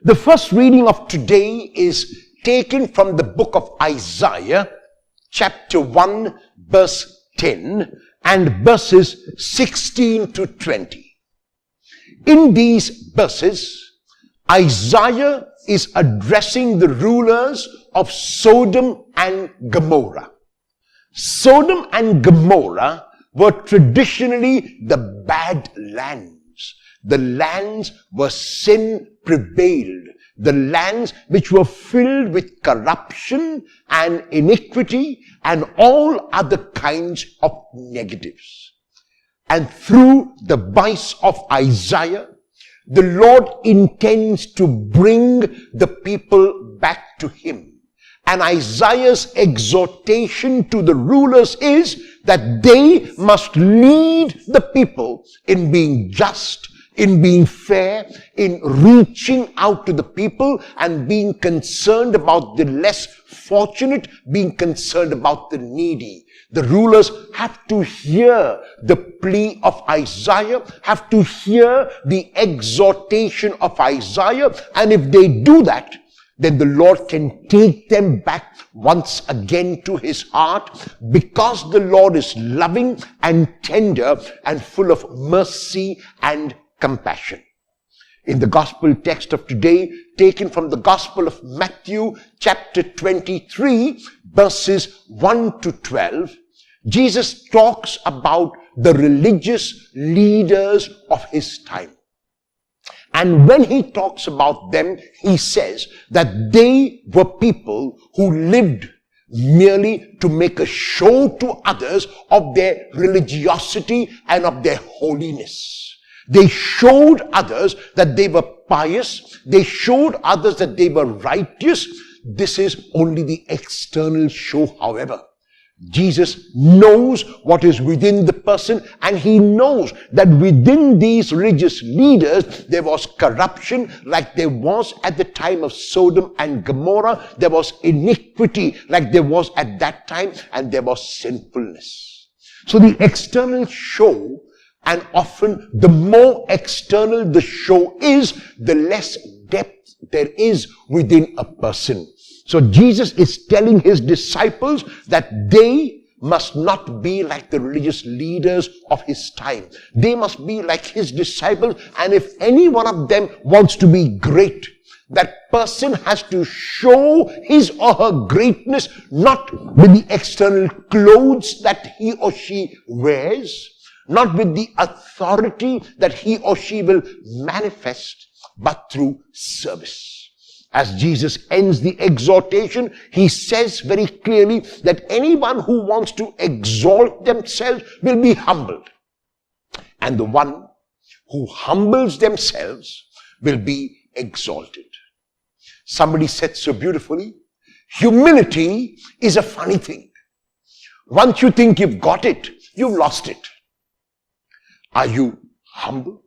The first reading of today is taken from the book of Isaiah, chapter 1, verse 10 and verses 16 to 20. In these verses, Isaiah is addressing the rulers of Sodom and Gomorrah. Sodom and Gomorrah were traditionally the bad lands. The lands where sin prevailed. The lands which were filled with corruption and iniquity and all other kinds of negatives. And through the voice of Isaiah, the Lord intends to bring the people back to Him. And Isaiah's exhortation to the rulers is that they must lead the people in being just, in being fair, in reaching out to the people and being concerned about the less fortunate, being concerned about the needy. The rulers have to hear the plea of Isaiah, have to hear the exhortation of Isaiah, and if they do that, then the Lord can take them back once again to His heart, because the Lord is loving and tender and full of mercy and compassion. In the gospel text of today, taken from the Gospel of Matthew, chapter 23, verses 1 to 12, Jesus talks about the religious leaders of His time. And when He talks about them, He says that they were people who lived merely to make a show to others of their religiosity and of their holiness. They showed others that they were pious. They showed others that they were righteous. This is only the external show, however. Jesus knows what is within the person, and He knows that within these religious leaders there was corruption like there was at the time of Sodom and Gomorrah. There was iniquity like there was at that time, and there was sinfulness. So the external show, and often the more external the show is, the less depth there is within a person. So Jesus is telling His disciples that they must not be like the religious leaders of His time. They must be like His disciples, and if any one of them wants to be great, that person has to show his or her greatness not with the external clothes that he or she wears, not with the authority that he or she will manifest, but through service. As Jesus ends the exhortation, He says very clearly that anyone who wants to exalt themselves will be humbled. And the one who humbles themselves will be exalted. Somebody said so beautifully, humility is a funny thing. Once you think you've got it, you've lost it. Are you humble?